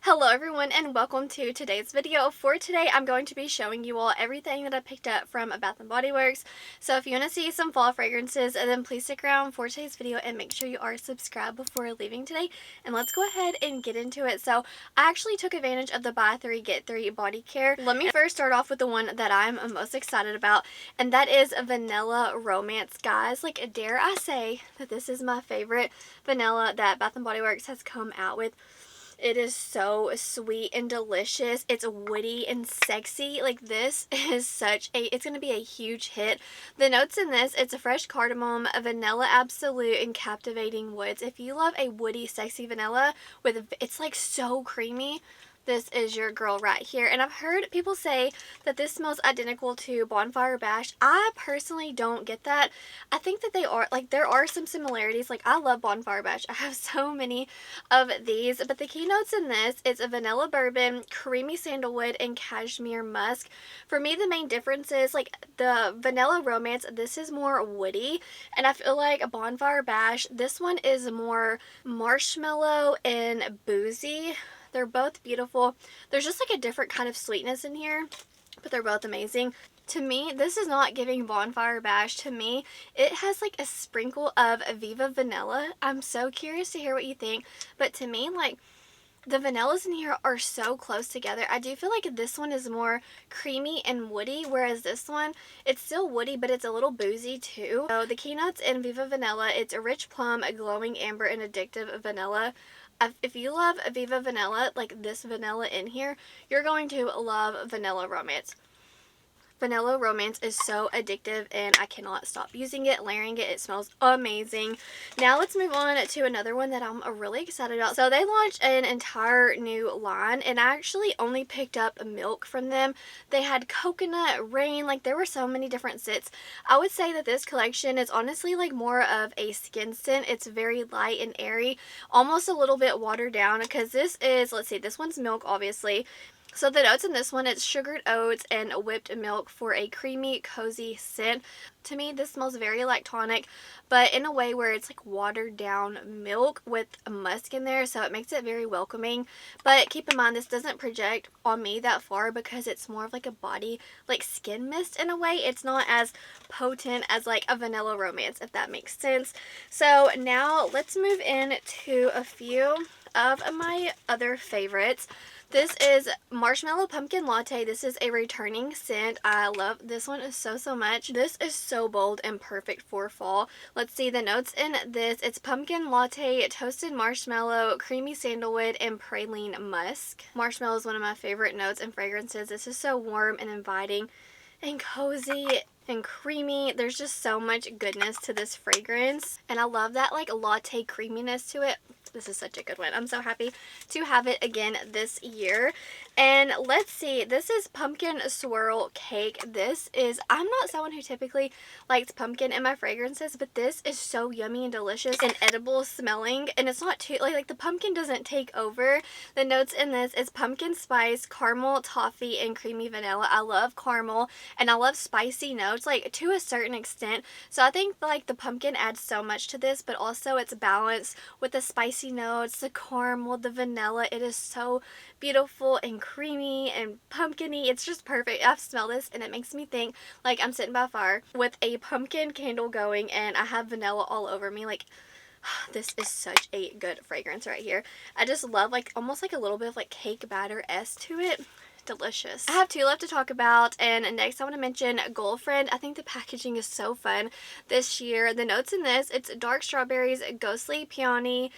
Hello everyone and welcome to today's video. For today I'm going to be showing you all everything that I picked up from Bath & Body Works. So if you want to see some fall fragrances, then please stick around for today's video and make sure you are subscribed before leaving today. And let's go ahead and get into it. So I actually took advantage of the buy 3 get 3 body care. Let me first start off with the one that I'm most excited about, and that is Vanilla Romance. Guys, like, dare I say that this is my favorite vanilla that Bath & Body Works has come out with. It is so sweet and delicious. It's witty and sexy. Like, this is it's going to be a huge hit. The notes in this, it's a fresh cardamom, a vanilla absolute, and captivating woods. If you love a woody, sexy vanilla it's like so creamy, this is your girl right here. And I've heard people say that this smells identical to Bonfire Bash. I personally don't get that. I think that there are some similarities. Like, I love Bonfire Bash. I have so many of these. But the key notes in this is a vanilla bourbon, creamy sandalwood, and cashmere musk. For me, the main difference is, like, the Vanilla Romance, this is more woody. And I feel like a Bonfire Bash, this one is more marshmallow and boozy. They're both beautiful. There's just like a different kind of sweetness in here, but they're both amazing. To me, this is not giving Bonfire Bash. To me, it has like a sprinkle of Viva Vanilla. I'm so curious to hear what you think, but to me, like, the vanillas in here are so close together. I do feel like this one is more creamy and woody, whereas this one, it's still woody, but it's a little boozy too. So the keynotes in Viva Vanilla, it's a rich plum, a glowing amber, and addictive vanilla. If you love Viva Vanilla, like this vanilla in here, you're going to love Vanilla Romance. Vanilla Romance is so addictive and I cannot stop using it, layering it. It smells amazing. Now let's move on to another one that I'm really excited about. So they launched an entire new line, and I actually only picked up milk from them. They had coconut, rain, like there were so many different scents. I would say that this collection is honestly like more of a skin scent. It's very light and airy, almost a little bit watered down, because this is, let's see, this one's milk obviously. So the notes in this one, it's sugared oats and whipped milk for a creamy, cozy scent. To me, this smells very lactonic, but in a way where it's like watered down milk with a musk in there, so it makes it very welcoming. But keep in mind, this doesn't project on me that far because it's more of like a body, like skin mist in a way. It's not as potent as like a Vanilla Romance, if that makes sense. So now let's move in to a few of my other favorites. This is Marshmallow Pumpkin Latte. This is a returning scent. I love this one so much. This is so bold and perfect for fall. Let's see the notes in this. It's pumpkin latte, toasted marshmallow, creamy sandalwood, and praline musk. Marshmallow is one of my favorite notes and fragrances. This is so warm and inviting and cozy and creamy. There's just so much goodness to this fragrance, and I love that like latte creaminess to it. This is such a good one. I'm so happy to have it again this year. And let's see, this is Pumpkin Swirl Cake. I'm not someone who typically likes pumpkin in my fragrances, but this is so yummy and delicious and edible smelling, and it's not too, like the pumpkin doesn't take over. The notes in this is pumpkin spice, caramel, toffee, and creamy vanilla. I love caramel and I love spicy notes, like to a certain extent. So I think like the pumpkin adds so much to this, but also it's balanced with the spicy notes, the caramel, the vanilla. It is so beautiful and creamy and pumpkin-y. It's just perfect. I've smelled this and it makes me think like I'm sitting by a fire with a pumpkin candle going and I have vanilla all over me. Like, this is such a good fragrance right here. I just love like almost like a little bit of like cake batter-esque to it. Delicious. I have two left to talk about, and next I want to mention Ghoul Friend. I think the packaging is so fun this year. The notes in this, it's dark strawberries, ghostly peony,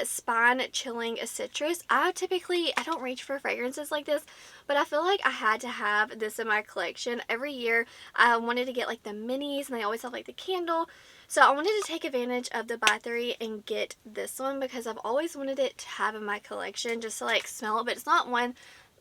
spine chilling citrus. I don't reach for fragrances like this, but I feel like I had to have this in my collection. Every year I wanted to get like the minis, and they always have like the candle. So I wanted to take advantage of the buy 3 and get this one because I've always wanted it to have in my collection just to like smell it, but it's not going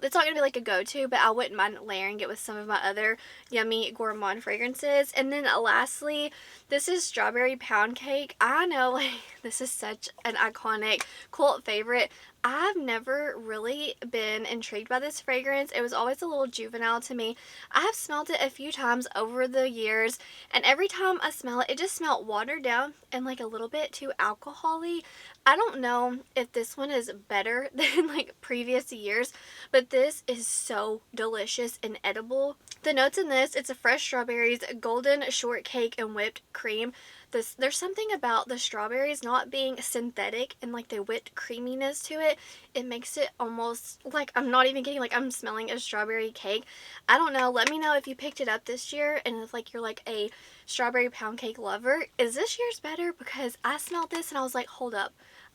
to be like a go-to, but I wouldn't mind layering it with some of my other yummy gourmand fragrances. And then lastly, this is Strawberry Pound Cake. I know, like, this is such an iconic cult favorite. I've never really been intrigued by this fragrance. It was always a little juvenile to me. I have smelled it a few times over the years, and every time I smell it, it just smelled watered down and like a little bit too alcohol-y. I don't know if this one is better than like previous years, but this is so delicious and edible. The notes in this, it's a fresh strawberries, golden shortcake, and whipped cream. There's something about the strawberries not being synthetic and like the whipped creaminess to it. It makes it almost like, I'm not even kidding, like I'm smelling a strawberry cake. I don't know. Let me know if you picked it up this year and if like you're like a strawberry pound cake lover. Is this year's better? Because I smelled this and I was like, hold up.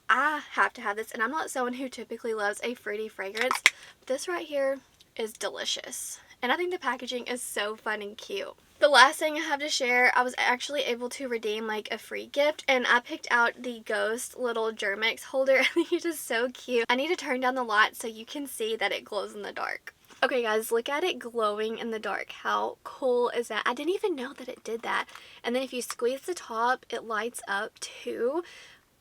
I have to have this, and I'm not someone who typically loves a fruity fragrance. This right here is delicious. And I think the packaging is so fun and cute. The last thing I have to share, I was actually able to redeem like a free gift, and I picked out the Ghost little Germx holder. I think it's just so cute. I need to turn down the light so you can see that it glows in the dark. Okay guys, look at it glowing in the dark. How cool is that? I didn't even know that it did that. And then if you squeeze the top, it lights up too.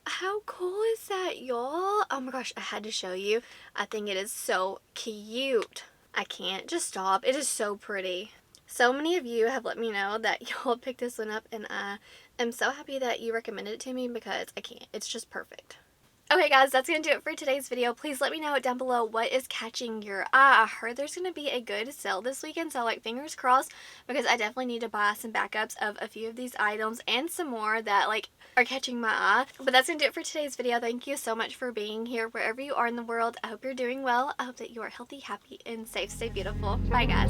How cool is that, y'all? Oh my gosh, I had to show you. I think it is so cute. I can't just stop. It is so pretty. So many of you have let me know that y'all picked this one up, and I am so happy that you recommended it to me because I can't. It's just perfect. Okay guys, that's going to do it for today's video. Please let me know down below what is catching your eye. I heard there's going to be a good sale this weekend, so like fingers crossed, because I definitely need to buy some backups of a few of these items and some more that like are catching my eye. But that's going to do it for today's video. Thank you so much for being here wherever you are in the world. I hope you're doing well. I hope that you are healthy, happy, and safe. Stay beautiful. Bye guys.